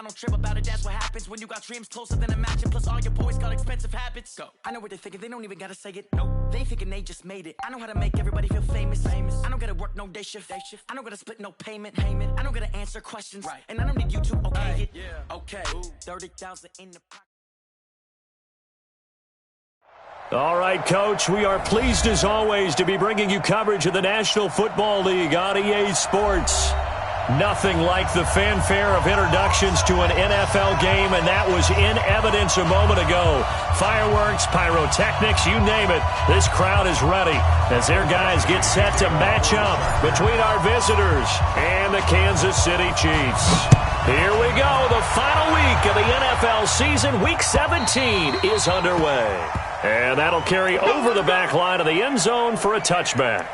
don't trip about it, that's what happens when you got dreams closer than a match. And plus all your boys got expensive habits. Go. I know what they're thinking, they don't even gotta say it. Nope. They thinking they just made it. I know how to make everybody feel famous. I don't gotta work no day shift. I don't gotta split no payment. I don't gotta answer questions. Right. And I don't need you to okay it. Yeah. Okay. 30,000 in the pocket. All right, Coach, we are pleased as always to be bringing you coverage of the National Football League on EA Sports. Nothing like the fanfare of introductions to an NFL game, and that was in evidence a moment ago. Fireworks, pyrotechnics, you name it. This crowd is ready as their guys get set to match up between our visitors and the Kansas City Chiefs. Here we go. The final week of the NFL season, Week 17, is underway. And that'll carry over the back line of the end zone for a touchback.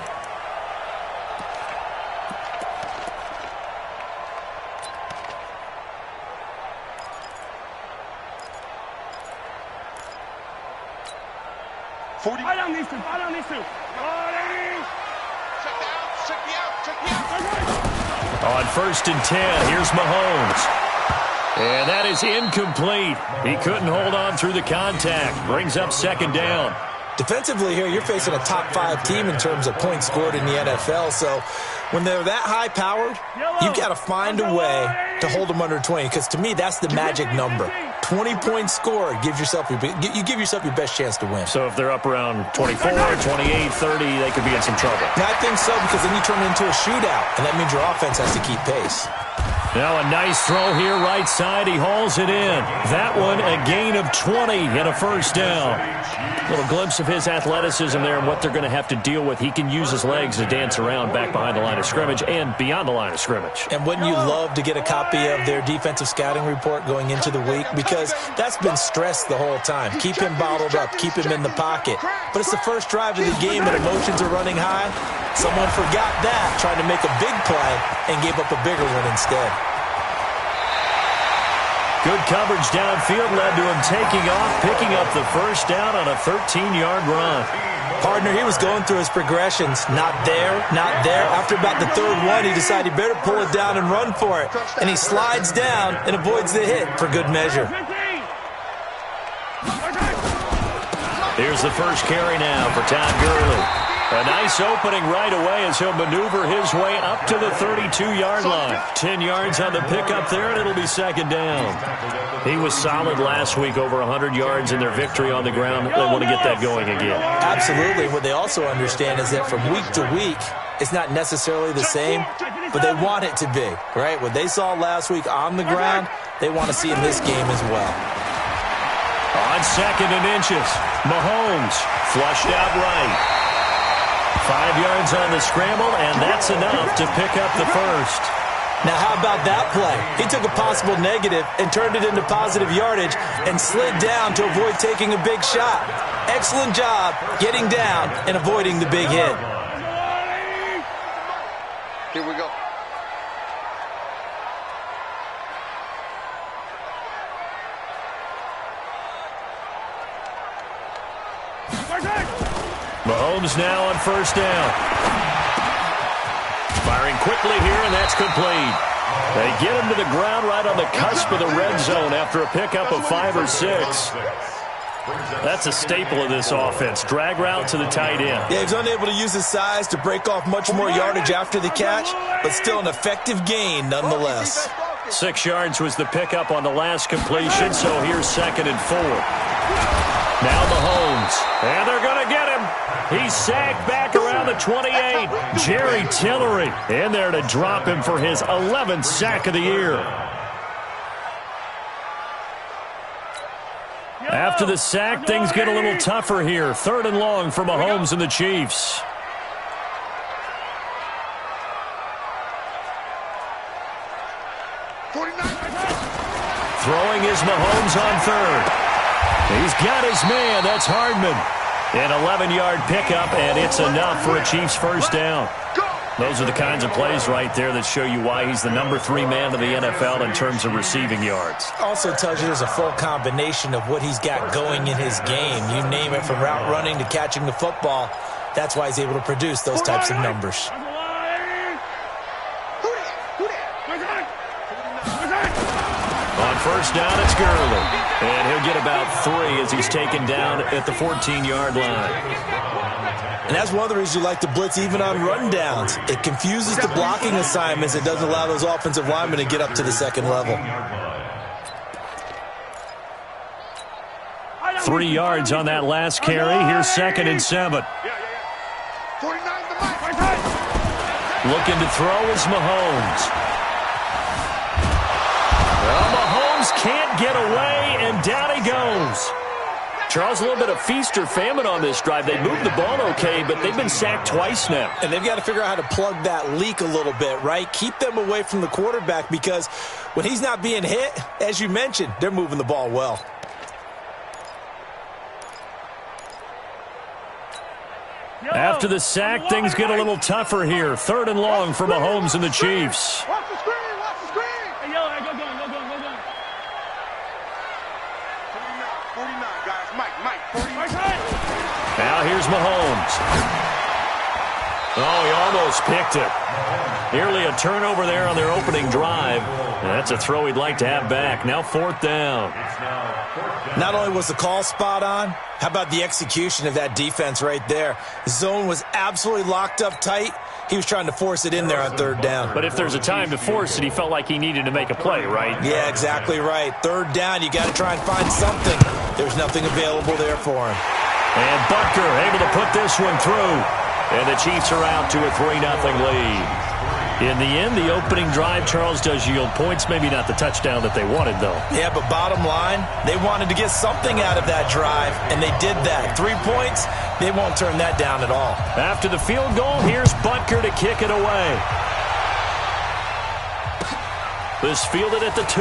I don't need to. Check me out. On 1st and 10, here's Mahomes. And that is incomplete. He couldn't hold on through the contact. Brings up 2nd down. Defensively here, you're facing a top 5 team in terms of points scored in the NFL. So when they're that high-powered, you've got to find a way to hold them under 20. Because to me, that's the magic number. 20 points scored, you give yourself your best chance to win. So if they're up around 24, 28, 30, they could be in some trouble. And I think so, because then you turn it into a shootout, and that means your offense has to keep pace. Now a nice throw here right side. He hauls it in. That one a gain of 20 and a 1st down. Little glimpse of his athleticism there and what they're going to have to deal with. He can use his legs to dance around back behind the line of scrimmage and beyond the line of scrimmage. And wouldn't you love to get a copy of their defensive scouting report going into the week? Because that's been stressed the whole time. Keep him bottled up. Keep him in the pocket. But it's the first drive of the game and emotions are running high. Someone forgot that, trying to make a big play, and gave up a bigger one instead. Good coverage downfield led to him taking off, picking up the 1st down on a 13-yard run. Partner, he was going through his progressions. Not there, not there. After about the 3rd one, he decided he better pull it down and run for it. And he slides down and avoids the hit for good measure. Here's the first carry now for Todd Gurley. A nice opening right away as he'll maneuver his way up to the 32-yard line. 10 yards on the pickup there, and it'll be 2nd down. He was solid last week, over 100 yards in their victory on the ground. They want to get that going again. Absolutely. What they also understand is that from week to week, it's not necessarily the same, but they want it to be, right? What they saw last week on the ground, they want to see in this game as well. On 2nd and inches, Mahomes flushed out right. 5 yards on the scramble, and that's enough to pick up the 1st. Now, how about that play? He took a possible negative and turned it into positive yardage and slid down to avoid taking a big shot. Excellent job getting down and avoiding the big hit. Here we go. Mahomes now on 1st down. Firing quickly here, and that's complete. They get him to the ground right on the cusp of the red zone after a pickup of 5 or 6. That's a staple of this offense. Drag route to the tight end. Yeah, he's unable to use his size to break off much more yardage after the catch, but still an effective gain nonetheless. 6 yards was the pickup on the last completion, so here's 2nd and 4. Now Mahomes, and they're going to get him. He's sacked back around the 28. Jerry Tillery in there to drop him for his 11th sack of the year. After the sack, things get a little tougher here. 3rd and long for Mahomes and the Chiefs. Throwing is Mahomes on 3rd. He's got his man. That's Hardman. An 11-yard pickup, and it's enough for a Chiefs 1st down. Those are the kinds of plays right there that show you why he's the number 3 man of the NFL in terms of receiving yards. Also tells you there's a full combination of what he's got going in his game. You name it, from route running to catching the football. That's why he's able to produce those types of numbers. On first down, it's Gurley. And he'll get about 3 as he's taken down at the 14-yard line. And that's one of the reasons you like to blitz even on rundowns. It confuses the blocking assignments. It doesn't allow those offensive linemen to get up to the second level. 3 yards on that last carry. Here's 2nd and 7. Looking to throw is Mahomes. Well, Mahomes can't get away, and down he goes. Charles, a little bit of feast or famine on this drive. They moved the ball okay, but they've been sacked twice now. And they've got to figure out how to plug that leak a little bit, right? Keep them away from the quarterback because when he's not being hit, as you mentioned, they're moving the ball well. After the sack, things get a little tougher here. 3rd and long for Mahomes and the Chiefs. Watch the screen, watch the screen. Hey, yo, go gun. 49, guys. Mike, 49. Now here's Mahomes. Oh, he almost picked it. Nearly a turnover there on their opening drive. And that's a throw he'd like to have back. Now 4th down. Not only was the call spot on, how about the execution of that defense right there? The zone was absolutely locked up tight. He was trying to force it in there on 3rd down. But if there's a time to force it, he felt like he needed to make a play, right? Yeah, exactly right. 3rd down, you got to try and find something. There's nothing available there for him. And Butker able to put this one through. And the Chiefs are out to a 3-0 lead. In the end, the opening drive, Charles, does yield points. Maybe not the touchdown that they wanted, though. Yeah, but bottom line, they wanted to get something out of that drive, and they did that. 3 points, they won't turn that down at all. After the field goal, here's Butker to kick it away. This fielded at the 2.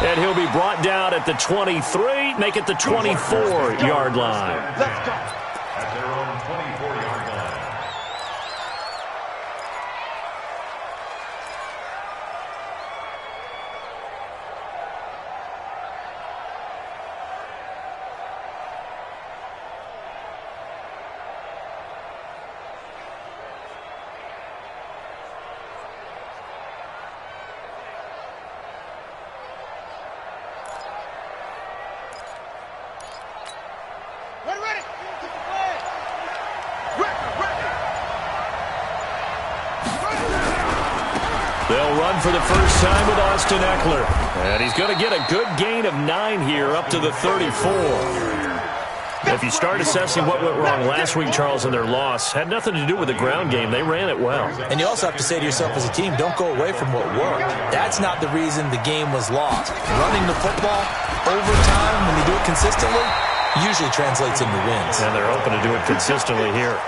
And he'll be brought down at the 23, make it the 24-yard line. Let's go. At their own 24-yard line. They'll run for the first time with Austin Eckler. And he's going to get a good gain of 9 here up to the 34. If you start assessing what went wrong last week, Charles, in their loss, had nothing to do with the ground game. They ran it well. And you also have to say to yourself as a team, don't go away from what worked. That's not the reason the game was lost. Running the football over time, when you do it consistently, usually translates into wins. And they're hoping to do it consistently here.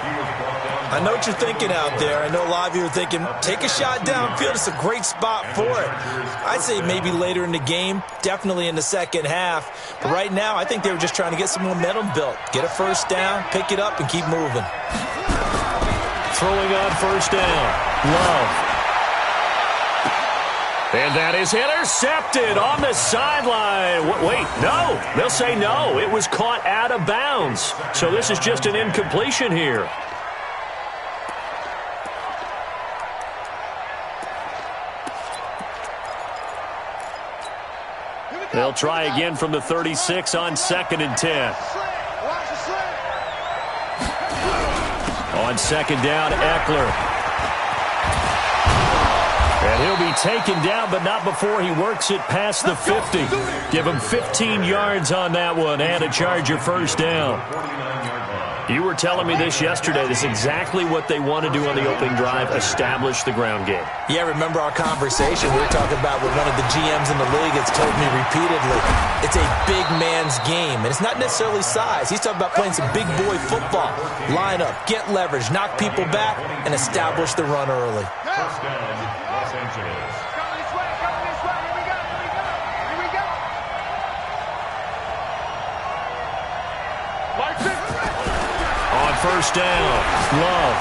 I know what you're thinking out there. I know a lot of you are thinking, take a shot downfield. It's a great spot for it. I'd say maybe later in the game, definitely in the second half. But right now, I think they were just trying to get some momentum built. Get a first down, pick it up, and keep moving. Throwing on first down. Love. And that is intercepted on the sideline. Wait, no. They'll say no. It was caught out of bounds. So this is just an incompletion here. They'll try again from the 36 on 2nd and 10. On 2nd down, Eckler. And he'll be taken down, but not before he works it past the 50. Give him 15 yards on that one and a Charger first down. You were telling me this yesterday. This is exactly what they want to do on the opening drive, establish the ground game. Yeah, remember our conversation. We were talking about what one of the GMs in the league has told me repeatedly. It's a big man's game, and it's not necessarily size. He's talking about playing some big boy football. Line up, get leverage, knock people back, and establish the run early. First down, Los Angeles. First down, Love.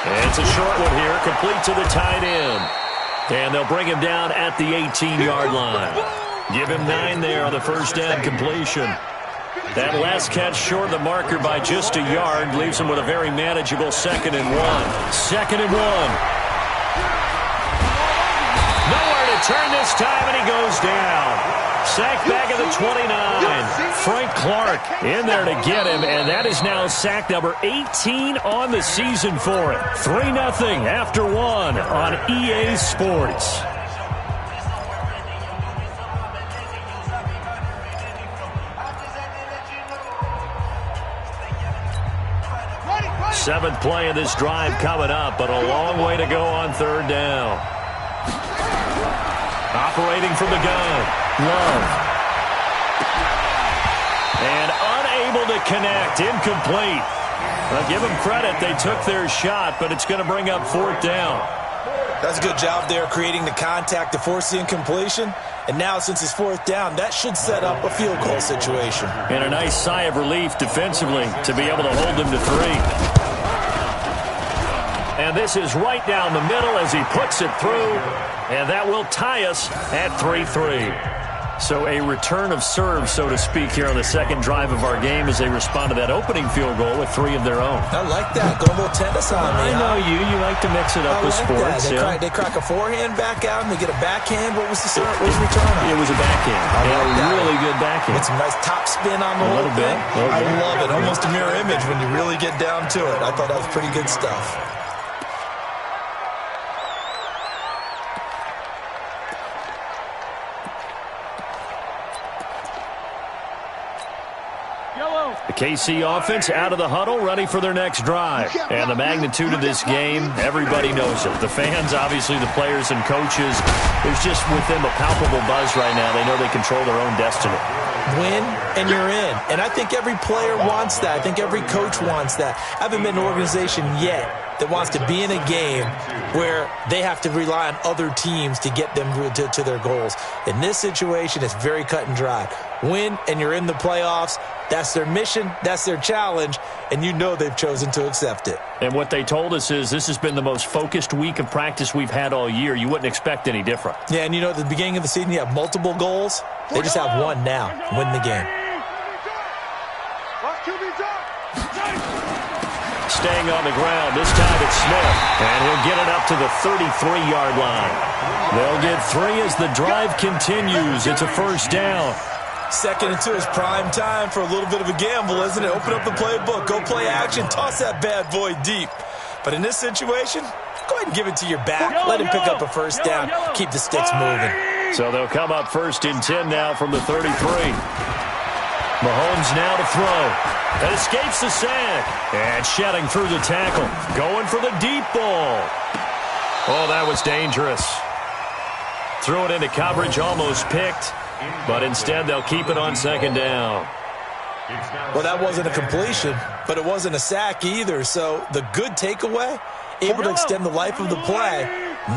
And it's a short one here, complete to the tight end. And they'll bring him down at the 18-yard line. Give him 9 there on the first down completion. That last catch short of the marker by just a yard leaves him with a very manageable 2nd and 1. 2nd and 1. No return this time, and he goes down. Sacked back at the 29. Frank Clark in there to get him, and that is now sack number 18 on the season for him. 3-0 after 1 on EA Sports. Seventh play of this drive coming up, but a long way to go on third down. Operating from the gun, Love. And unable to connect, incomplete. Well, give them credit, they took their shot, but it's going to bring up fourth down. That's a good job there creating the contact to force the incompletion. And now, since it's fourth down, that should set up a field goal situation. And a nice sigh of relief defensively to be able to hold them to 3. And this is right down the middle as he puts it through. And that will tie us at 3-3. So a return of serve, so to speak, here on the second drive of our game as they respond to that opening field goal with 3 of their own. I like that. Go a little tennis on me. I know you. You like to mix it up with sports. They crack a forehand back out and they get a backhand. What was the serve? What was the return on? It was a backhand. Really good backhand. With some nice top spin on the whole thing. I love it. Almost a mirror image when you really get down to it. I thought that was pretty good stuff. The KC offense out of the huddle, ready for their next drive. And the magnitude of this game, everybody knows it. The fans, obviously the players and coaches, there's just with them a palpable buzz right now. They know they control their own destiny. Win, and you're in. And I think every player wants that. I think every coach wants that. I haven't been in an organization yet that wants to be in a game where they have to rely on other teams to get them to their goals. In this situation, it's very cut and dry. Win, and you're in the playoffs. That's their mission. That's their challenge. And you know they've chosen to accept it. And what they told us is this has been the most focused week of practice we've had all year. You wouldn't expect any different. Yeah, and you know at the beginning of the season you have multiple goals. They just have one now. Win the game. Staying on the ground. This time it's Smith. And he'll get it up to the 33-yard line. They'll get 3 as the drive continues. It's a first down. 2nd and 2 is prime time for a little bit of a gamble, isn't it? Open up the playbook. Go play action. Toss that bad boy deep. But in this situation, go ahead and give it to your back. Let him pick up a first down. Keep the sticks moving. So they'll come up 1st and 10 now from the 33. Mahomes now to throw. And escapes the sack. And shedding through the tackle. Going for the deep ball. Oh, that was dangerous. Threw it into coverage, almost picked. But instead, they'll keep it on 2nd down. Well, that wasn't a completion, but it wasn't a sack either. So the good takeaway, able to extend the life of the play.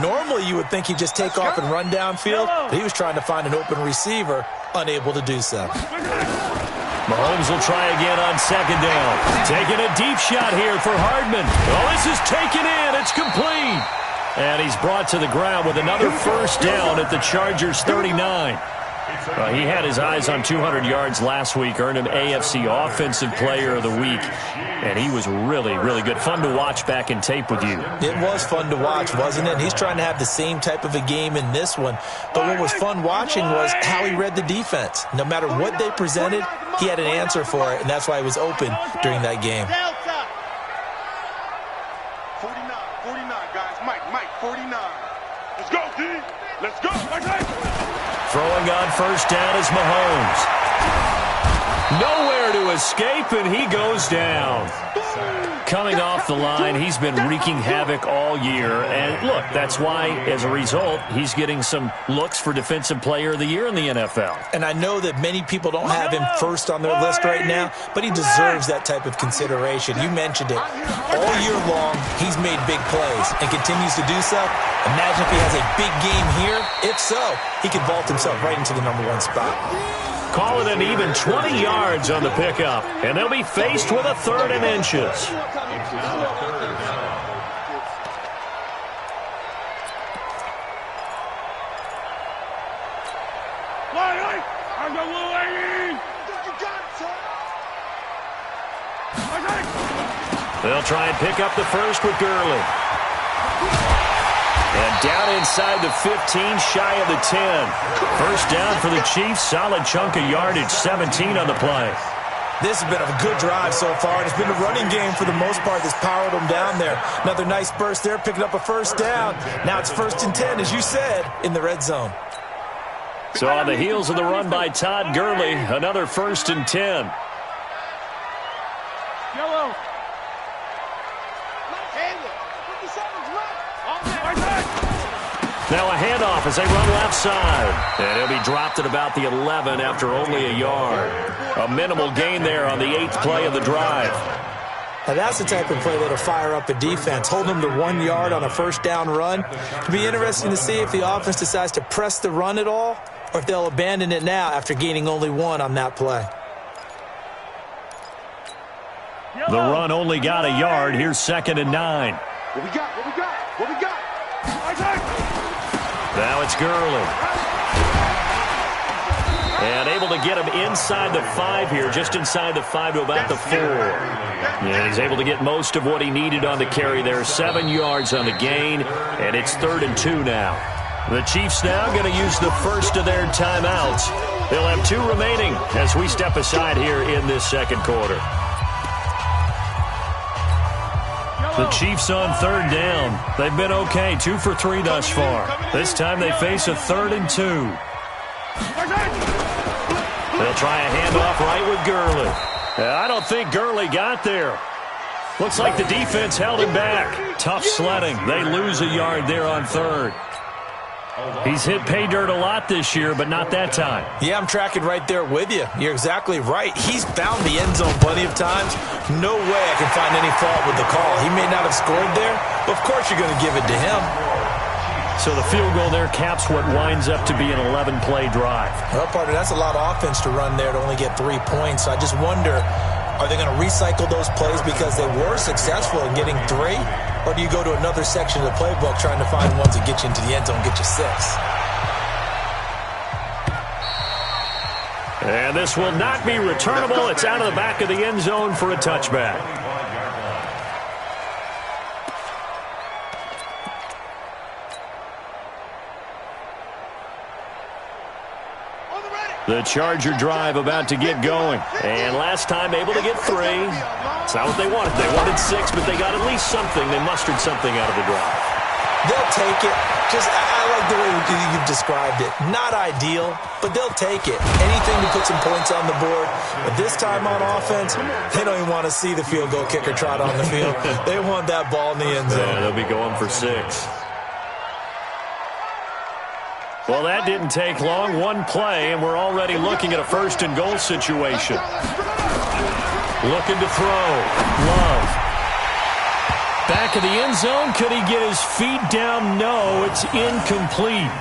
Normally, you would think he'd just take off and run downfield, but he was trying to find an open receiver, unable to do so. Mahomes will try again on 2nd down. Taking a deep shot here for Hardman. Oh, this is taken in. It's complete. And he's brought to the ground with another first down at the Chargers' 39. He had his eyes on 200 yards last week, earned him AFC Offensive Player of the Week, and he was really, really good. Fun to watch back in tape with you. It was fun to watch, wasn't it? And he's trying to have the same type of a game in this one. But what was fun watching was how he read the defense. No matter what they presented, he had an answer for it, and that's why he was open during that game. 49, guys. Mike, 49. Let's go, D. Let's go. Throwing on first down is Mahomes. Nowhere to escape, and he goes down. Coming off the line, he's been wreaking havoc all year. And look, that's why, as a result, he's getting some looks for Defensive Player of the Year in the NFL. And I know that many people don't have him first on their list right now, but he deserves that type of consideration. You mentioned it. All year long, he's made big plays and continues to do so. Imagine if he has a big game here. If so, he could vault himself right into the #1 spot. Call it an even 20 yards on the pickup, and they'll be faced with a 3rd and inches. They'll try and pick up the first with Gurley. And down inside the 15, shy of the 10. First down for the Chiefs. Solid chunk of yardage, 17 on the play. This has been a good drive so far. It's been a running game for the most part that's powered them down there. Another nice burst there, picking up a first down. Now it's 1st and 10, as you said, in the red zone. So on the heels of the run by Todd Gurley, another 1st and 10. Yellow. Now a handoff as they run left side. And he'll be dropped at about the 11 after only a yard. A minimal gain there on the 8th play of the drive. Now that's the type of play that'll fire up a defense. Hold them to 1 yard on a first down run. It'll be interesting to see if the offense decides to press the run at all or if they'll abandon it now after gaining only 1 on that play. The run only got a yard. Here's 2nd and 9. What we got? What we got? What we got? Now it's Gurley. And able to get him inside the 5 here, just inside the 5 to about the 4. And he's able to get most of what he needed on the carry there. 7 yards on the gain, and it's 3rd and 2 now. The Chiefs now going to use the first of their timeouts. They'll have 2 remaining as we step aside here in this second quarter. The Chiefs on 3rd down. They've been okay, 2 for 3 thus far. This time they face a 3rd and 2. They'll try a handoff right with Gurley. I don't think Gurley got there. Looks like the defense held him back. Tough sledding. They lose a yard there on 3rd. He's hit pay dirt a lot this year, but not that time. Yeah, I'm tracking right there with you. You're exactly right. He's found the end zone plenty of times. No way I can find any fault with the call. He may not have scored there, but of course you're going to give it to him. So the field goal there caps what winds up to be an 11-play drive. Well, partner, that's a lot of offense to run there to only get 3 points. So I just wonder, are they going to recycle those plays because they were successful in getting 3? Or do you go to another section of the playbook trying to find ones that get you into the end zone, get you 6? And this will not be returnable. It's out of the back of the end zone for a touchback. The Charger drive about to get going. And last time able to get 3. It's not what they wanted. They wanted 6, but they got at least something. They mustered something out of the drive. They'll take it. I like the way you've described it. Not ideal, but they'll take it. Anything to put some points on the board. But this time on offense, they don't even want to see the field goal kicker trot on the field. They want that ball in the end zone. Yeah, they'll be going for 6. Well, that didn't take long. 1 play, and we're already looking at a 1st and goal situation. Looking to throw. Love. Back of the end zone. Could he get his feet down? No, it's incomplete.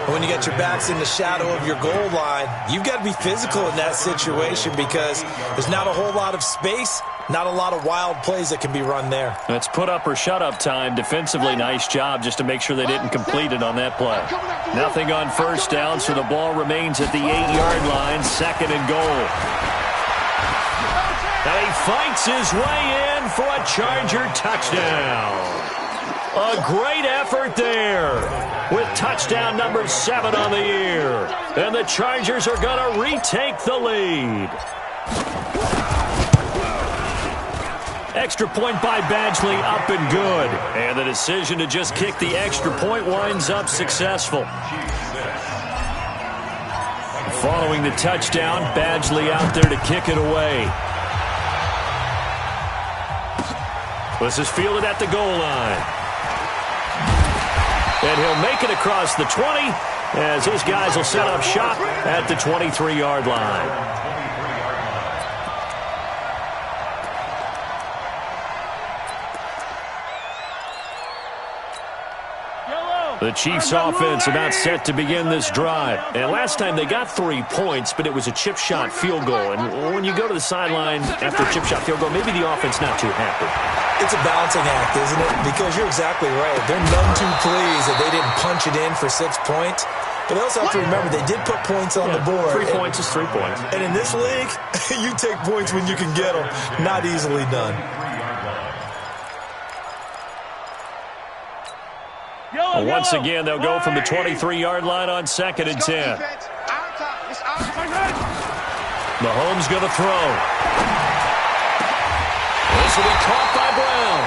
When you get your backs in the shadow of your goal line, you've got to be physical in that situation because there's not a whole lot of space, not a lot of wild plays that can be run there. That's put up or shut up time. Defensively, nice job just to make sure they didn't complete it on that play. Nothing on 1st down, so the ball remains at the 8-yard line, 2nd and goal. Now he fights his way in for a Charger touchdown. A great effort there with touchdown number 7 on the year. And the Chargers are going to retake the lead. Extra point by Badgley, up and good. And the decision to just kick the extra point winds up successful. Following the touchdown, Badgley out there to kick it away. This is fielded at the goal line. And he'll make it across the 20 as his guys will set up shop at the 23-yard line. The Chiefs offense about set to begin this drive. And last time they got 3 points, but it was a chip shot field goal. And when you go to the sideline after a chip shot field goal, maybe the offense not too happy. It's a balancing act, isn't it? Because you're exactly right. They're none too pleased that they didn't punch it in for 6 points. But they also have to remember they did put points on the board. 3 points is 3 points. And in this league, you take points when you can get them. Not easily done. Once again, they'll go from the 23-yard line on 2nd and 10. Mahomes going to throw. This will be caught by Brown.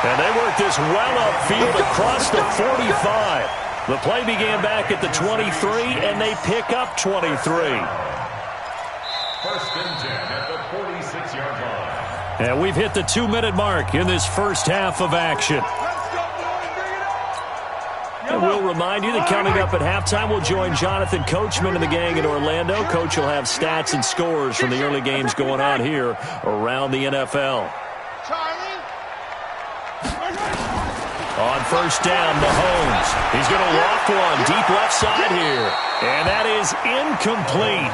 And they work this well upfield across the 45. The play began back at the 23, and they pick up 23. 1st and 10 at the 46-yard line. And we've hit the 2-minute mark in this first half of action. And we'll remind you that coming up at halftime, we'll join Jonathan Coachman and the gang in Orlando. Coach will have stats and scores from the early games going on here around the NFL. On 1st down, Mahomes. He's going to loft one deep left side here. And that is incomplete.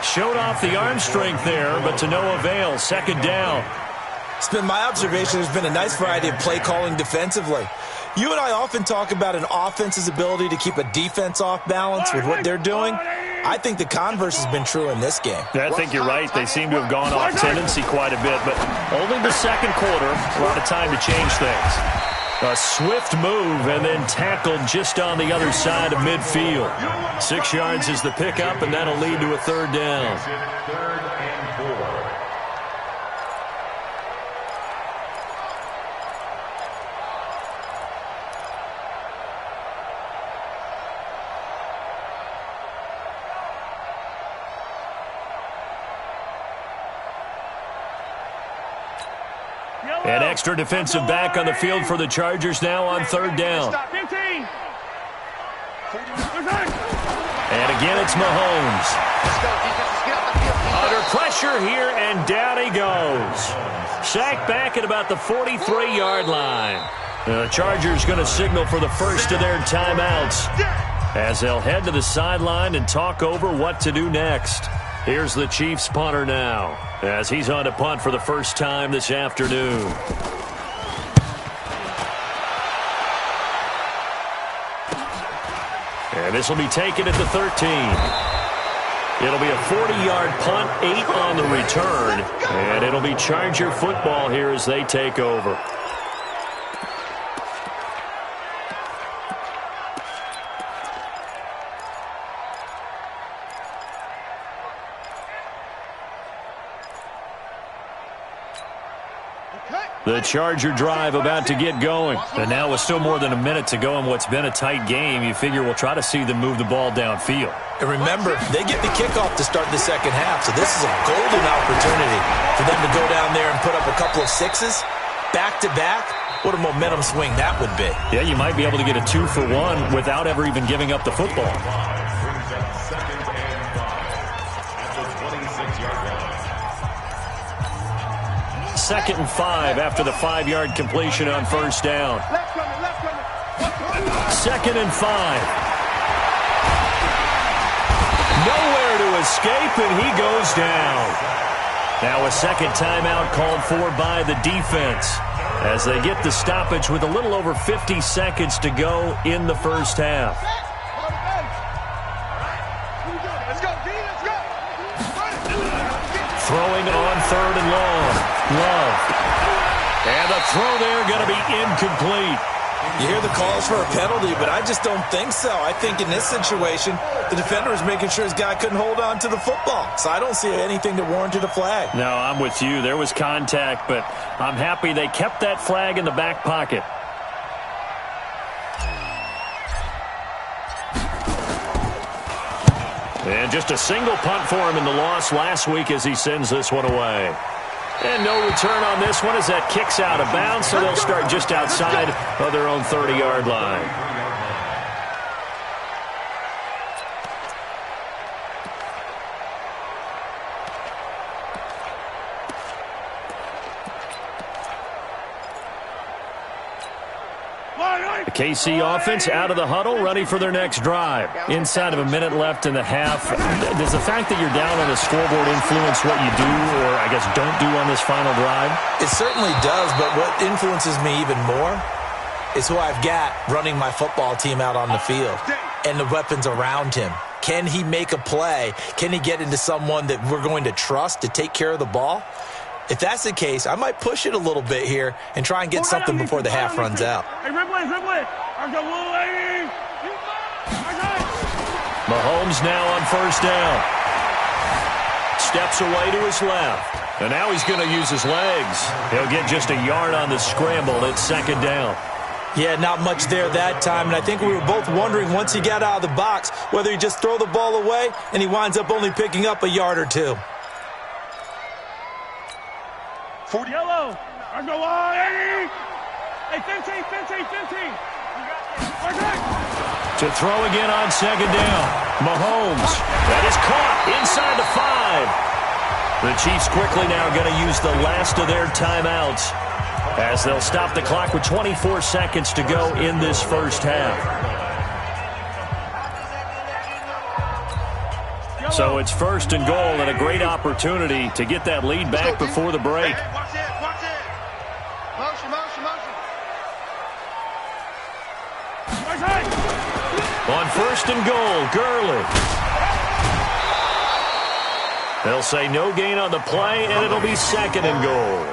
Showed off the arm strength there, but to no avail. 2nd down. It's been my observation there's been a nice variety of play calling defensively. You and I often talk about an offense's ability to keep a defense off balance with what they're doing. I think the converse has been true in this game. I think you're right. They seem to have gone off tendency quite a bit, but only the 2nd quarter. A lot of time to change things. A swift move and then tackled just on the other side of midfield. 6 yards is the pickup, and that'll lead to a 3rd down. 3rd and 4. An extra defensive back on the field for the Chargers now on 3rd down. And again, it's Mahomes. Under pressure here, and down he goes. Sacked back at about the 43-yard line. The Chargers going to signal for the first of their timeouts as they'll head to the sideline and talk over what to do next. Here's the Chiefs punter now as he's on to punt for the first time this afternoon. And this will be taken at the 13. It'll be a 40-yard punt, 8 on the return, and it'll be Charger football here as they take over. The Charger drive about to get going. And now with still more than a minute to go in what's been a tight game, you figure we'll try to see them move the ball downfield. And remember, they get the kickoff to start the 2nd half, so this is a golden opportunity for them to go down there and put up a couple of 6s back-to-back. What a momentum swing that would be. Yeah, you might be able to get a 2-for-1 without ever even giving up the football. 2nd and 5 after the 5-yard completion on 1st down. 2nd and 5. Nowhere to escape, and he goes down. Now a 2nd timeout called for by the defense as they get the stoppage with a little over 50 seconds to go in the first half. Throwing on 3rd and long. Love. And the throw there going to be incomplete. You hear the calls for a penalty, but I just don't think so. I think in this situation, the defender is making sure his guy couldn't hold on to the football. So I don't see anything that warranted a flag. No, I'm with you. There was contact, but I'm happy they kept that flag in the back pocket. And just a single punt for him in the loss last week as he sends this one away. And no return on this one as that kicks out of bounds, so they'll start just outside of their own 30-yard line. The KC offense out of the huddle, ready for their next drive. Inside of a minute left in the half, does the fact that you're down on the scoreboard influence what you do, or I guess don't do on this final drive? It certainly does, but what influences me even more is who I've got running my football team out on the field and the weapons around him. Can he make a play? Can he get into someone that we're going to trust to take care of the ball? If that's the case, I might push it a little bit here and try and get something before the half runs out. Hey, Ripley. Mahomes now on first down. Steps away to his left. And now he's going to use his legs. He'll get just a yard on the scramble. It's second down. Yeah, not much there that time, and I think we were both wondering once he got out of the box whether he just throw the ball away and he winds up only picking up a yard or two. 40. Yellow. I go on. Hey, 15. To throw again on second down. Mahomes. That is caught inside the 5. The Chiefs quickly now going to use the last of their timeouts, as they'll stop the clock with 24 seconds to go in this first half. So it's first and goal and a great opportunity to get that lead back before the break. Watch it. Motion. On first and goal, Gurley. They'll say no gain on the play, and it'll be second and goal.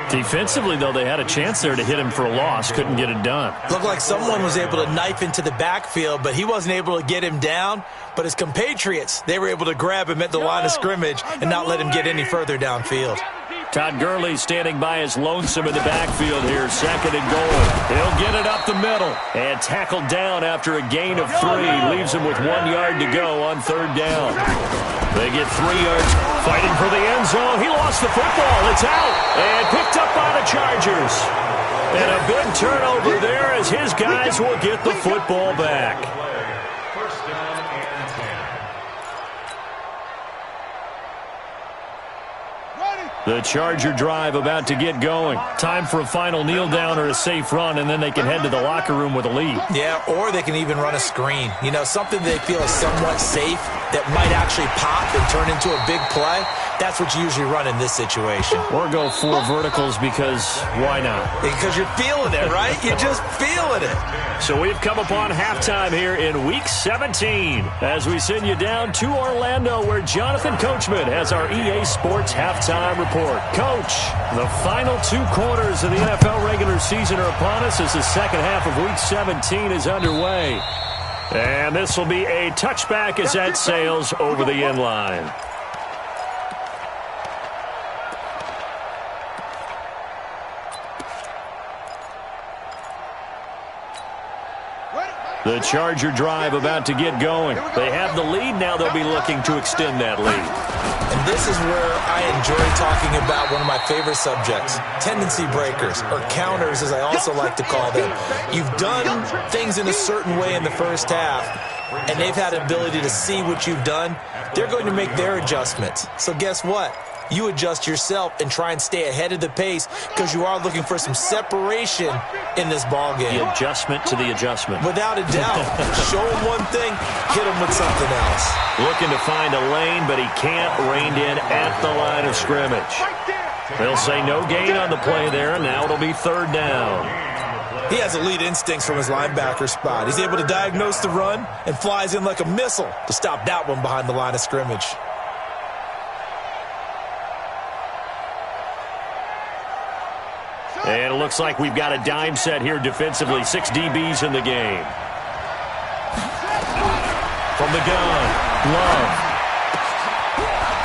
Defensively, though, they had a chance there to hit him for a loss. Couldn't get it done. Looked like someone was able to knife into the backfield, but he wasn't able to get him down. But his compatriots, they were able to grab him at the line of scrimmage and not let him get any further downfield. Todd Gurley standing by his lonesome in the backfield here, second and goal. He'll get it up the middle and tackled down after a gain of 3. Leaves him with 1 yard to go on third down. They get 3 yards, fighting for the end zone. He lost the football. It's out and picked up by the Chargers. And a big turnover there as his guys will get the football back. First down and 10. The Charger drive about to get going. Time for a final kneel down or a safe run, and then they can head to the locker room with a lead. Yeah, or they can even run a screen. You know, something they feel is somewhat safe that might actually pop and turn into a big play. That's what you usually run in this situation. Or go 4 verticals because why not? Because you're feeling it, right? You're just feeling it. So we've come upon halftime here in Week 17 as we send you down to Orlando where Jonathan Coachman has our EA Sports halftime report. Coach, the final 2 quarters of the NFL regular season are upon us as the second half of Week 17 is underway. And this will be a touchback as that sails over the end line. The Charger drive about to get going. They have the lead. Now they'll be looking to extend that lead. And this is where I enjoy talking about one of my favorite subjects, tendency breakers, or counters as I also like to call them. You've done things in a certain way in the first half, and they've had an ability to see what you've done. They're going to make their adjustments. So guess what? You adjust yourself and try and stay ahead of the pace because you are looking for some separation in this ball game. The adjustment to the adjustment. Without a doubt. Show him one thing, hit him with something else. Looking to find a lane, but he can't. Reined in at the line of scrimmage. They'll say no gain on the play there, and now it'll be third down. He has elite instincts from his linebacker spot. He's able to diagnose the run and flies in like a missile to stop that one behind the line of scrimmage. And it looks like we've got a dime set here defensively. 6 DBs in the game. From the gun, Love.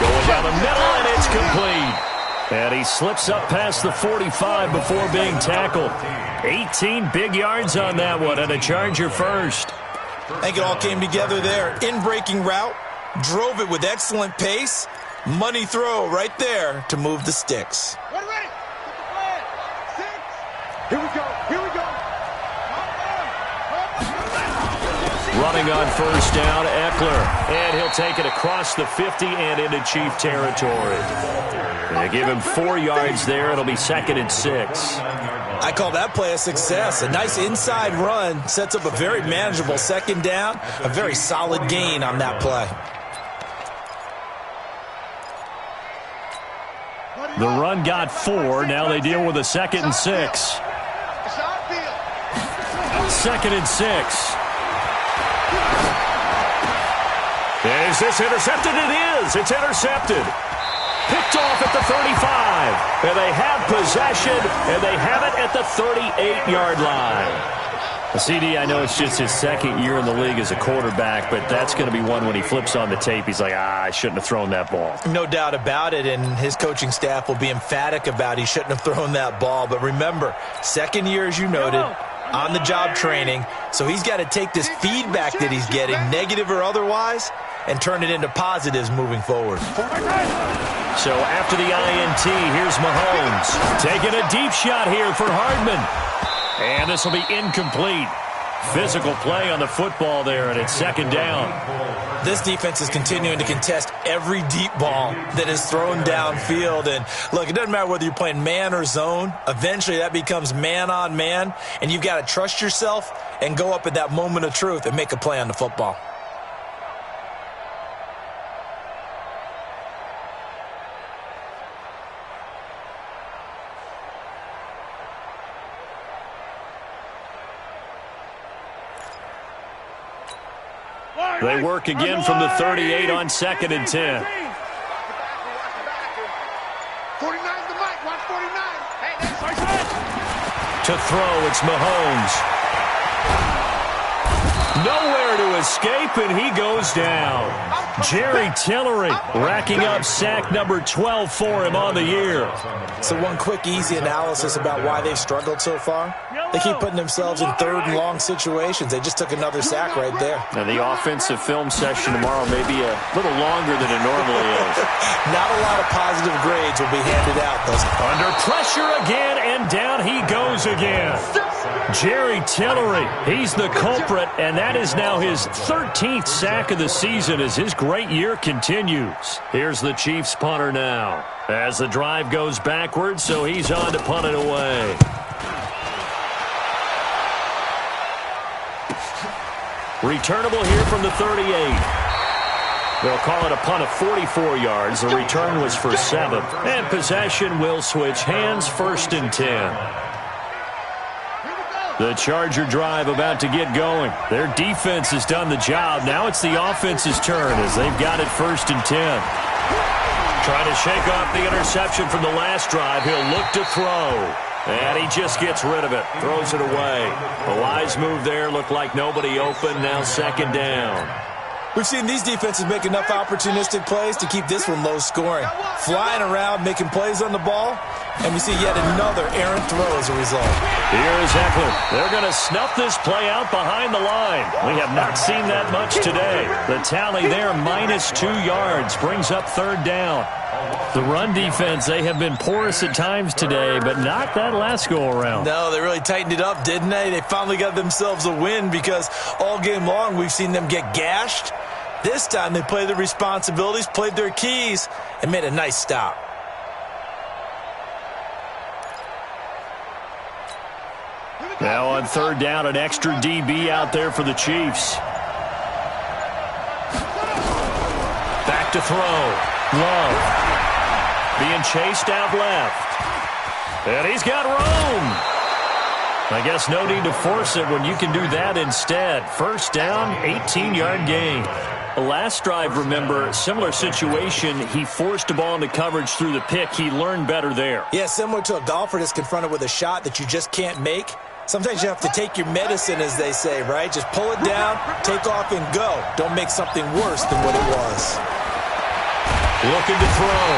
Going down the middle, and it's complete. And he slips up past the 45 before being tackled. 18 big yards on that one, and a Charger first. I think it all came together there. In-breaking route, drove it with excellent pace. Money throw right there to move the sticks. Here we go. Running on first down, Eckler. And he'll take it across the 50 and into Chief territory. They give him 4 yards there. It'll be second and 6. I call that play a success. A nice inside run sets up a very manageable second down. A very solid gain on that play. The run got 4. Now they deal with a second and 6. Second and 6. Is this intercepted? It is. It's intercepted. Picked off at the 35. And they have possession, and they have it at the 38-yard line. CD, I know it's just his second year in the league as a quarterback, but that's going to be one when he flips on the tape. He's like, I shouldn't have thrown that ball. No doubt about it, and his coaching staff will be emphatic about he shouldn't have thrown that ball. But remember, second year, as you noted, on-the-job training, so he's got to take this feedback that he's getting, negative or otherwise, and turn it into positives moving forward. So after the INT, here's Mahomes taking a deep shot here for Hardman. And this will be incomplete. Physical play on the football there, and it's second down. This defense is continuing to contest every deep ball that is thrown downfield. And, look, it doesn't matter whether you're playing man or zone. Eventually that becomes man on man, and you've got to trust yourself and go up at that moment of truth and make a play on the football. They work again from the 38 on 2nd and 10. 49's the mic. Watch 49. To throw, it's Mahomes. Nowhere to escape, and he goes down. Jerry Tillery racking up sack number 12 for him on the year. So one quick, easy analysis about why they've struggled so far. They keep putting themselves in third and long situations. They just took another sack right there. Now, the offensive film session tomorrow may be a little longer than it normally is. Not a lot of positive grades will be handed out. Under pressure again, and down he goes again. Jerry Tillery, he's the culprit, and that is now his 13th sack of the season as his great year continues. Here's the Chiefs punter now as the drive goes backwards, so he's on to punt it away. Returnable here from the 38. They'll call it a punt of 44 yards. The return was for 7. And possession will switch hands, 1st and 10. The Charger drive about to get going. Their defense has done the job. Now it's the offense's turn as they've got it 1st and 10. Trying to shake off the interception from the last drive. He'll look to throw. And he just gets rid of it. Throws it away. A wise move there. Looked like nobody open. Now 2nd down. We've seen these defenses make enough opportunistic plays to keep this one low scoring. Flying around, making plays on the ball. And we see yet another errant throw as a result. Here's Eckler. They're going to snuff this play out behind the line. We have not seen that much today. The tally there, -2 yards, brings up 3rd down. The run defense, they have been porous at times today, but not that last go-around. No, they really tightened it up, didn't they? They finally got themselves a win because all game long we've seen them get gashed. This time they played their responsibilities, played their keys, and made a nice stop. Now on 3rd down, an extra DB out there for the Chiefs. Back to throw. Love. Being chased out left. And he's got room. I guess no need to force it when you can do that instead. 1st down, 18-yard gain. The last drive, remember, similar situation. He forced a ball into coverage through the pick. He learned better there. Yeah, similar to a golfer that's confronted with a shot that you just can't make. Sometimes you have to take your medicine, as they say, right? Just pull it down, take off, and go. Don't make something worse than what it was. Looking to throw.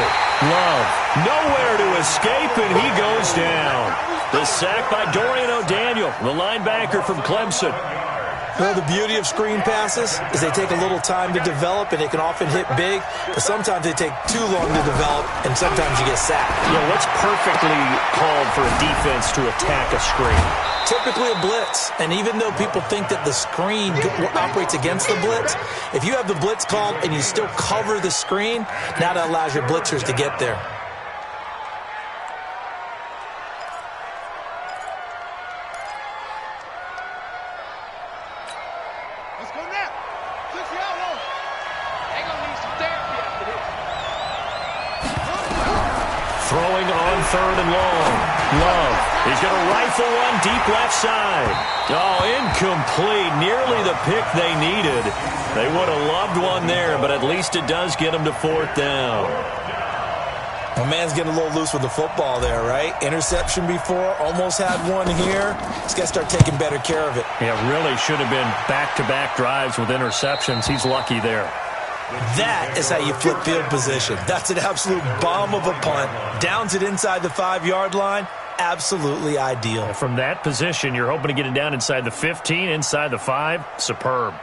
Love. Nowhere to escape, and he goes down. The sack by Dorian O'Daniel, the linebacker from Clemson. Well, the beauty of screen passes is they take a little time to develop, and they can often hit big, but sometimes they take too long to develop, and sometimes you get sacked. Yeah, what's perfectly called for a defense to attack a screen? Typically a blitz, and even though people think that the screen operates against the blitz, if you have the blitz called and you still cover the screen, now that allows your blitzers to get there. Let's go now. 6 yards long. They're going to need some therapy after this. Throwing on 3rd and long. Love. He's going to rifle one deep left side. Oh, incomplete. Nearly the pick they needed. They would have loved one there, but at least it does get them to 4th down. My man's getting a little loose with the football there, right? Interception before, almost had one here. He's got to start taking better care of it. Yeah, really should have been back-to-back drives with interceptions. He's lucky there. That is how you flip field position. That's an absolute bomb of a punt. Downs it inside the 5-yard line. Absolutely ideal. From that position, you're hoping to get it down inside the 15, inside the 5. Superb.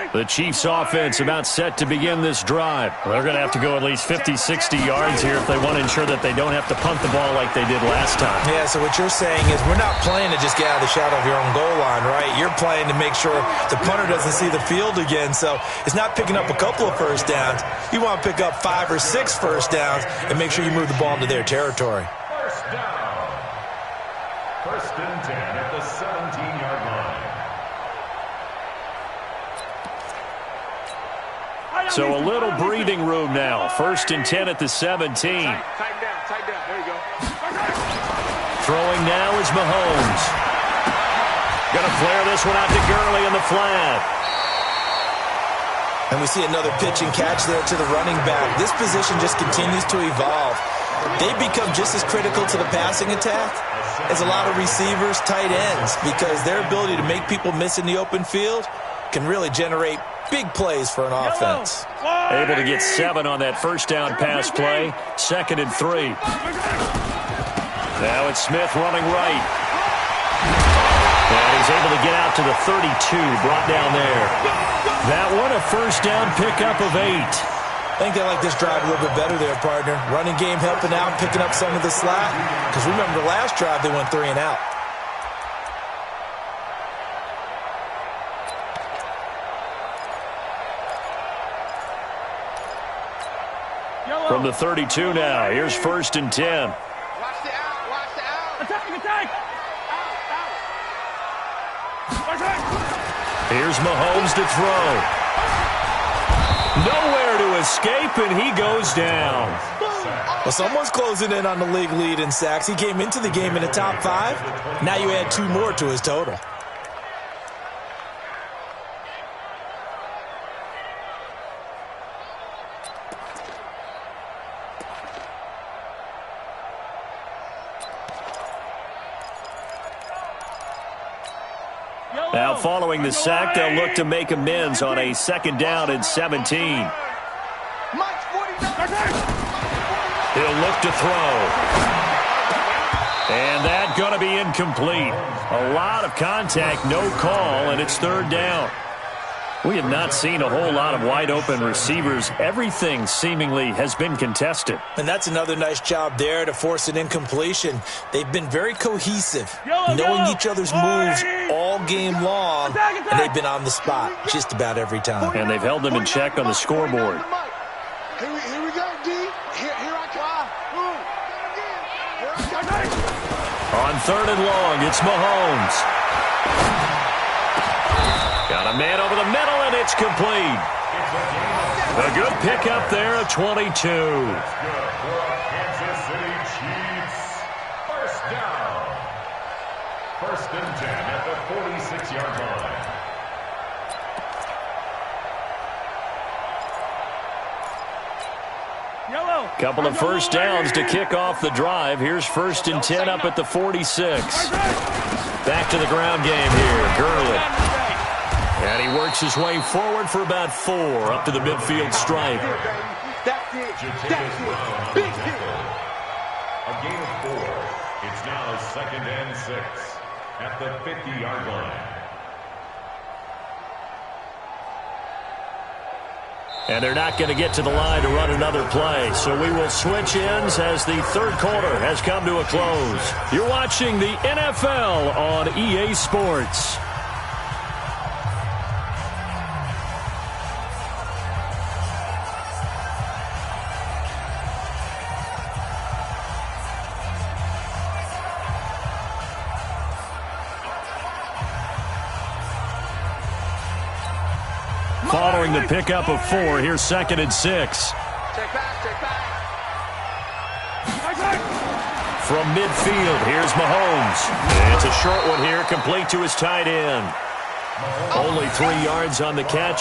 The Chiefs offense about set to begin this drive. They're going to have to go at least 50, 60 yards here if they want to ensure that they don't have to punt the ball like they did last time. Yeah, so what you're saying is we're not playing to just get out of the shadow of your own goal line, right? You're playing to make sure the punter doesn't see the field again. So it's not picking up a couple of first downs. You want to pick up 5 or 6 first downs and make sure you move the ball into their territory. First down. First and 10 at the 17-yard line. So a little breathing room now. First and 10 at the 17. Tighten down. There you go. Throwing now is Mahomes. Going to flare this one out to Gurley in the flat. And we see another pitch and catch there to the running back. This position just continues to evolve. They become just as critical to the passing attack as a lot of receivers, tight ends, because their ability to make people miss in the open field can really generate big plays for an offense. Able to get 7 on that first down pass play. 2nd and 3. Now it's Smith running right. And he's able to get out to the 32, brought down there. That one a first down pickup of 8. I think they like this drive a little bit better there, partner. Running game helping out, picking up some of the slack. Because remember, the last drive they went 3 and out. From the 32 now, here's 1st and 10. Watch the out. Attack. Here's Mahomes to throw. Nowhere to escape, and he goes down. Well, someone's closing in on the league lead in sacks. He came into the game in the top 5. Now you add 2 more to his total. Now following the sack, they'll look to make amends on a 2nd down and 17. He'll look to throw. And that's going to be incomplete. A lot of contact, no call, and it's 3rd down. We have not seen a whole lot of wide-open receivers. Everything seemingly has been contested. And that's another nice job there to force an incompletion. They've been very cohesive, knowing each other's moves all game long, and they've been on the spot just about every time. And they've held them in check on the scoreboard. Here we go, D. Here I come. On 3rd and long, it's Mahomes. Got a man over the middle, and it's complete. A good pickup there of 22. Kansas City Chiefs. First down. 1st and 10 at the 46-yard line. Couple of first downs to kick off the drive. Here's 1st and 10 up at the 46. Back to the ground game here. Gurley. And he works his way forward for about 4 up to the midfield stripe. That's it. Big hit. A gain of 4. It's now 2nd and 6 at the 50-yard line. And they're not going to get to the line to run another play. So we will switch ends as the 3rd quarter has come to a close. You're watching the NFL on EA Sports. Following the pickup of 4, here's 2nd and 6. Check back. From midfield, here's Mahomes. And it's a short one here, complete to his tight end. Only 3 yards on the catch.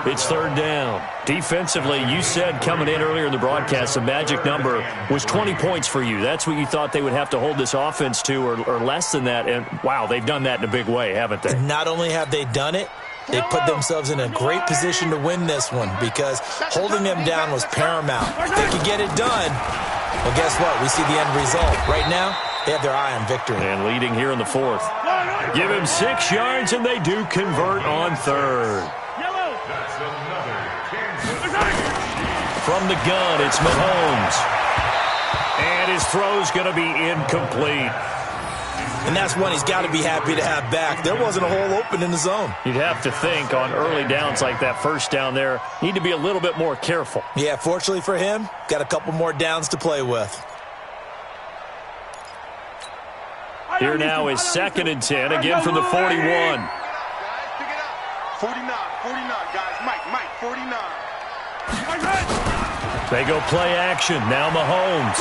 It's third down. Defensively, you said coming in earlier in the broadcast, the magic number was 20 points for you. That's what you thought they would have to hold this offense to, or less than that. And, wow, they've done that in a big way, haven't they? Not only have they done it, they put themselves in a great position to win this one because holding them down was paramount. If they could get it done, well, guess what? We see the end result. Right now, they have their eye on victory. And leading here in the fourth. Give him 6 yards, and they do convert on third. That's another Kansas. From the gun, it's Mahomes. And his throw's going to be incomplete. And that's one he's got to be happy to have back. There wasn't a hole open in the zone. You'd have to think on early downs like that first down there, need to be a little bit more careful. Yeah, fortunately for him, got a couple more downs to play with. Here now is 2nd and 10, again from the 41. 49, guys. Mike, 49. They go play action. Now Mahomes.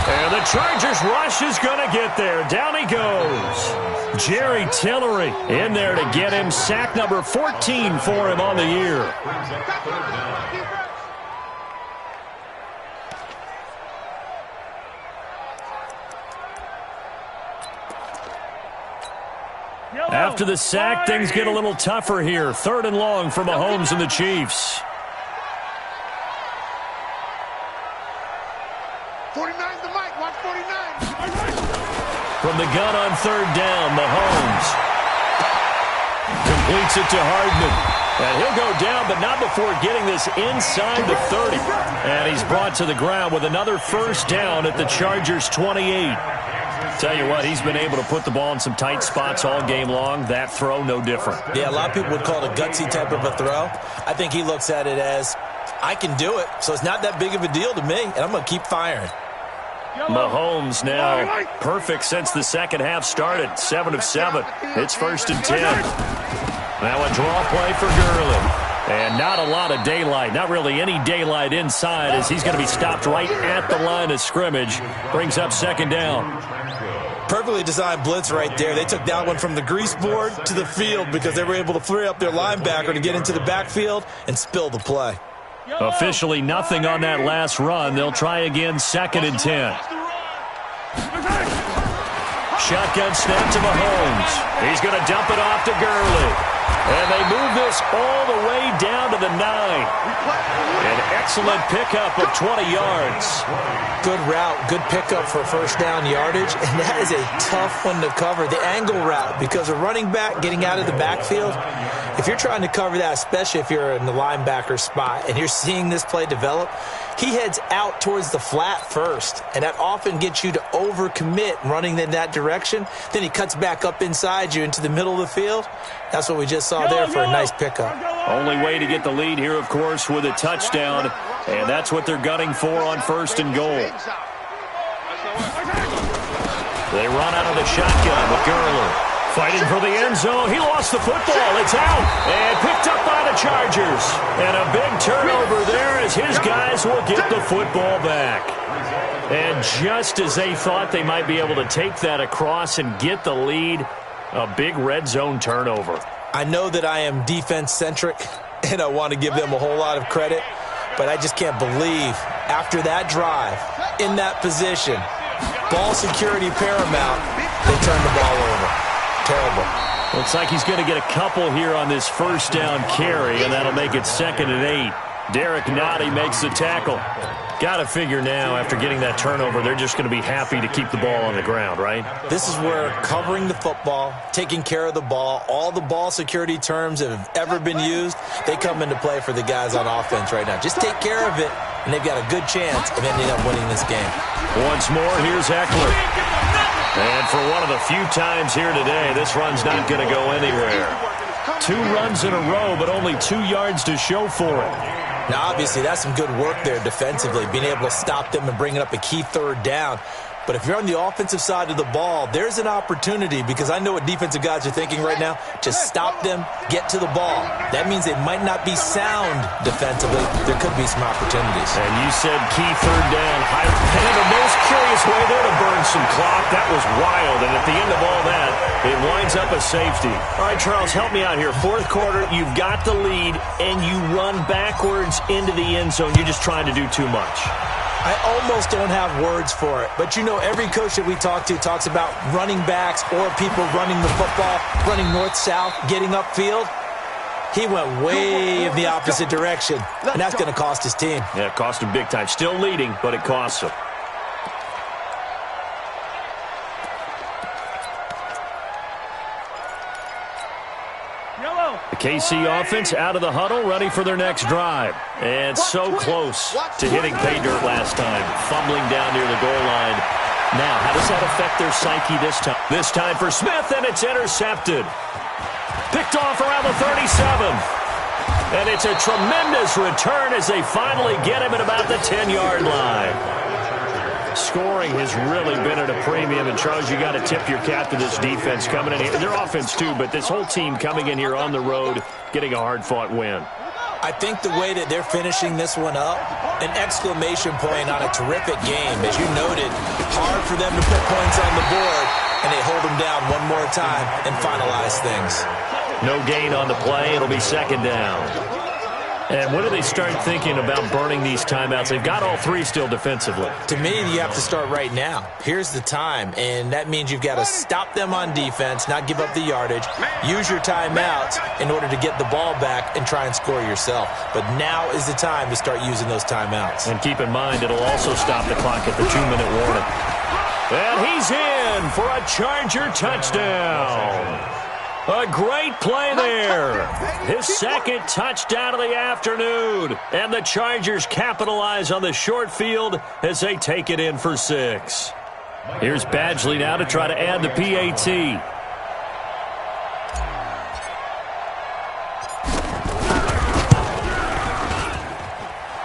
And the Chargers rush is going to get there. Down he goes. Jerry Tillery in there to get him. Sack number 14 for him on the year. After the sack, things get a little tougher here. 3rd and long for Mahomes and the Chiefs. 49's the mic. Watch 49. From the gun on 3rd down, Mahomes completes it to Hardman. And he'll go down, but not before getting this inside the 30. And he's brought to the ground with another first down at the Chargers' 28. Tell you what, he's been able to put the ball in some tight spots all game long. That throw, no different. Yeah, a lot of people would call it a gutsy type of a throw. I think he looks at it as, I can do it, so it's not that big of a deal to me, and I'm going to keep firing. Mahomes now perfect since the second half started. 7 of 7. It's 1st and 10. Now a draw play for Gurley. And not a lot of daylight, not really any daylight inside as he's going to be stopped right at the line of scrimmage. Brings up 2nd down. Perfectly designed blitz right there. They took that one from the grease board to the field because they were able to free up their linebacker to get into the backfield and spill the play. Officially nothing on that last run. They'll try again, 2nd and 10. Shotgun snap to Mahomes. He's going to dump it off to Gurley. And they move this all the way down to the 9. An excellent pickup of 20 yards. Good route, good pickup for first down yardage, and that is a tough one to cover. The angle route, because a running back getting out of the backfield, if you're trying to cover that, especially if you're in the linebacker spot and you're seeing this play develop, he heads out towards the flat first, and that often gets you to overcommit running in that direction. Then he cuts back up inside you into the middle of the field. That's what we just saw there for a nice pickup. Only way to get the lead here, of course, with a touchdown, and that's what they're gunning for on 1st and goal. They run out of the shotgun with Gurley. Fighting for the end zone. He lost the football. It's out. And picked up by the Chargers. And a big turnover there as his guys will get the football back. And just as they thought they might be able to take that across and get the lead, a big red zone turnover. I know that I am defense-centric, and I want to give them a whole lot of credit, but I just can't believe after that drive, in that position, ball security paramount, they turned the ball over. Terrible. Looks like he's going to get a couple here on this first down carry, and that'll make it 2nd and 8. Derek Nottie makes the tackle. Got to figure now, after getting that turnover, they're just going to be happy to keep the ball on the ground, right? This is where covering the football, taking care of the ball, all the ball security terms that have ever been used, they come into play for the guys on offense right now. Just take care of it, and they've got a good chance of ending up winning this game. Once more, here's Eckler. And for one of the few times here today, this run's not going to go anywhere. 2 runs in a row, but only 2 yards to show for it. Now, obviously, that's some good work there defensively, being able to stop them and bringing up a key 3rd down. But if you're on the offensive side of the ball, there's an opportunity, because I know what defensive guys are thinking right now. Just stop them, get to the ball. That means they might not be sound defensively. There could be some opportunities. And you said key third down. And the most curious way there to burn some clock. That was wild. And at the end of all that, it winds up a safety. All right, Charles, help me out here. Fourth quarter, you've got the lead, and you run backwards into the end zone. You're just trying to do too much. I almost don't have words for it. But, you know, every coach that we talk to talks about running backs or people running the football, running north-south, getting upfield. He went way in the opposite direction, and that's going to cost his team. Yeah, it cost him big time. Still leading, but it costs him. The KC offense out of the huddle, ready for their next drive. And so close to hitting pay dirt last time, fumbling down near the goal line. Now, how does that affect their psyche this time? This time for Smith, and it's intercepted. Picked off around the 37. And it's a tremendous return as they finally get him at about the 10-yard line. Scoring has really been at a premium, and Charles, you got to tip your cap to this defense coming in here. Their offense too, but this whole team coming in here on the road, getting a hard-fought win. I think the way that they're finishing this one up, an exclamation point on a terrific game. As you noted, hard for them to put points on the board, and they hold them down one more time and finalize things. No gain on the play. It'll be second down. And when do they start thinking about burning these timeouts? They've got all three still defensively. To me, you have to start right now. Here's the time, and that means you've got to stop them on defense, not give up the yardage, use your timeouts in order to get the ball back and try and score yourself. But now is the time to start using those timeouts. And keep in mind, it'll also stop the clock at the 2-minute warning. And he's in for a Charger touchdown. A great play there. His second touchdown of the afternoon. And the Chargers capitalize on the short field as they take it in for 6. Here's Badgley now to try to add the PAT.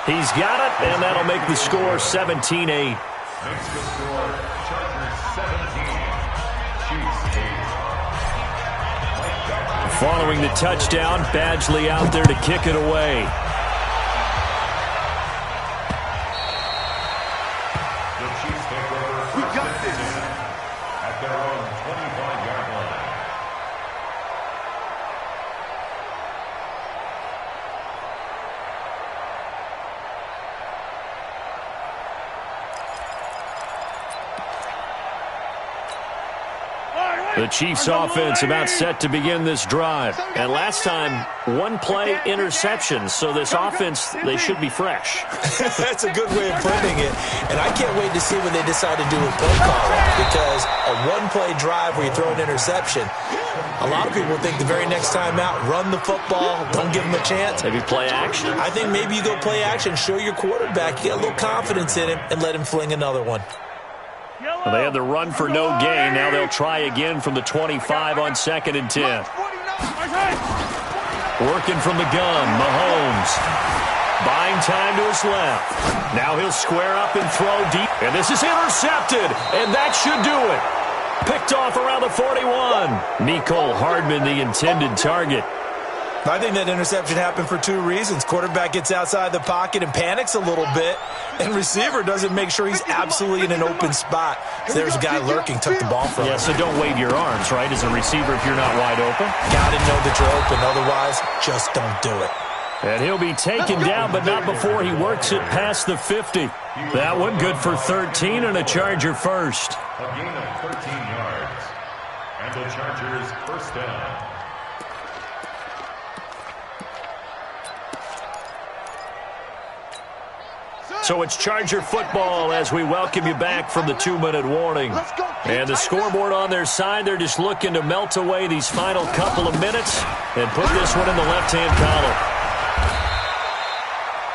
He's got it, and that'll make the score 17-8. Makes the score Chargers 17, Chiefs 8. Following the touchdown, Badgley out there to kick it away. The Chiefs take over first and 10 at their own 25-yard line. The Chiefs offense about set to begin this drive. And last time, one play interception. So this offense, they should be fresh. That's a good way of putting it. And I can't wait to see what they decide to do with play calling. Because a one-play drive where you throw an interception, a lot of people think the very next time out, run the football, don't give them a chance. Maybe play action? I think maybe you go play action, show your quarterback, you get a little confidence in him, and let him fling another one. Well, they had the run for no gain. Now they'll try again from the 25 on 2nd and 10. Working from the gun, Mahomes. Buying time to his left. Now he'll square up and throw deep. And this is intercepted. And that should do it. Picked off around the 41. Mecole Hardman, the intended target. I think that interception happened for two reasons. Quarterback gets outside the pocket and panics a little bit, and receiver doesn't make sure he's absolutely in an open spot. So there's a guy lurking, took the ball from him. Yeah, so don't wave your arms, right, as a receiver if you're not wide open. Got to know that you're open. Otherwise, just don't do it. And he'll be taken down, but not before he works it past the 50. That one good for 13 and a Charger first. A gain of 13 yards. And the Chargers first down. So it's Charger football as we welcome you back from the 2-minute warning. And the scoreboard on their side, they're just looking to melt away these final couple of minutes and put this one in the left-hand column.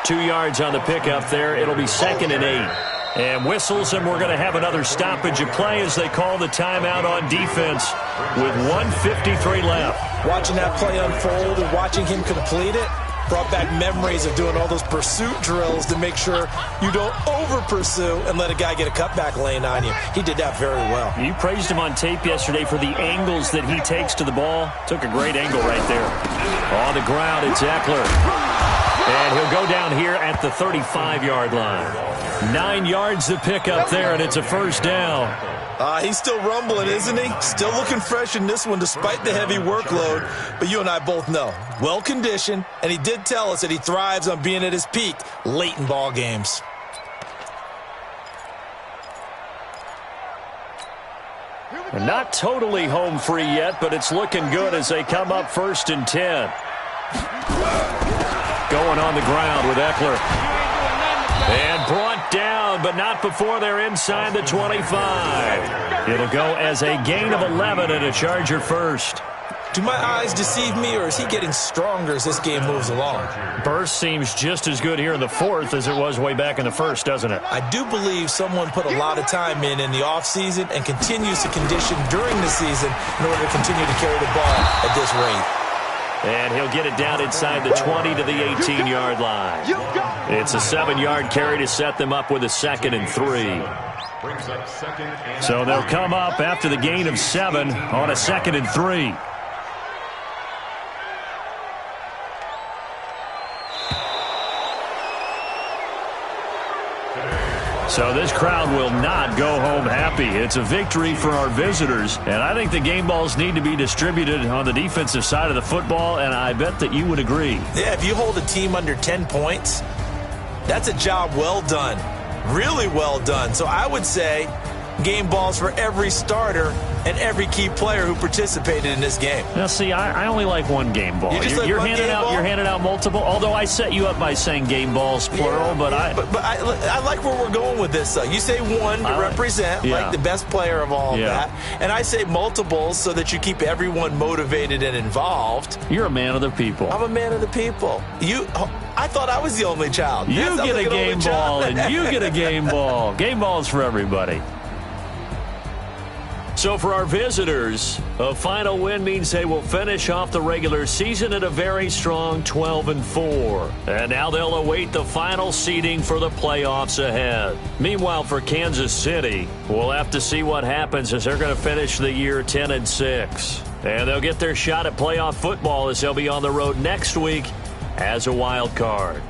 2 yards on the pickup there. It'll be 2nd and 8. And whistles, and we're going to have another stoppage of play as they call the timeout on defense with 1:53 left. Watching that play unfold and watching him complete it, Brought back memories of doing all those pursuit drills to make sure you don't over-pursue and let a guy get a cutback lane on you. He did that very well. You praised him on tape yesterday for the angles that he takes to the ball. Took a great angle right there. On the ground, it's Eckler. And he'll go down here at the 35-yard line. 9 yards to pick up there, and it's a first down. He's still rumbling, isn't he? Still looking fresh in this one despite the heavy workload. But you and I both know, well-conditioned, and he did tell us that he thrives on being at his peak late in ball games. They're not totally home free yet, but it's looking good as they come up 1st and 10. Going on the ground with Eckler. And brought down, but not before they're inside the 25. It'll go as a gain of 11 and a Charger first. Do my eyes deceive me, or is he getting stronger as this game moves along? Burst seems just as good here in the 4th as it was way back in the 1st, doesn't it? I do believe someone put a lot of time in the offseason and continues to condition during the season in order to continue to carry the ball at this rate. And he'll get it down inside the 20 to the 18-yard line. It's a 7-yard carry to set them up with a 2nd and 3. So they'll come up after the gain of 7 on a 2nd and 3. So this crowd will not go home happy. It's a victory for our visitors, and I think the game balls need to be distributed on the defensive side of the football, and I bet that you would agree. Yeah, if you hold a team under 10 points, that's a job well done, really well done. So I would say game balls for every starter and every key player who participated in this game. Now, see, I only like one game ball. You're handing out multiple, although I set you up by saying game balls, plural. But I like where we're going with this, though. You say one to represent, like the best player of all of that. And I say multiples so that you keep everyone motivated and involved. You're a man of the people. I'm a man of the people. I thought I was the only child. You get a game ball, and you get a game ball. Game balls for everybody. So for our visitors, a final win means they will finish off the regular season at a very strong 12-4. And now they'll await the final seeding for the playoffs ahead. Meanwhile, for Kansas City, we'll have to see what happens as they're going to finish the year 10-6. And they'll get their shot at playoff football as they'll be on the road next week as a wild card.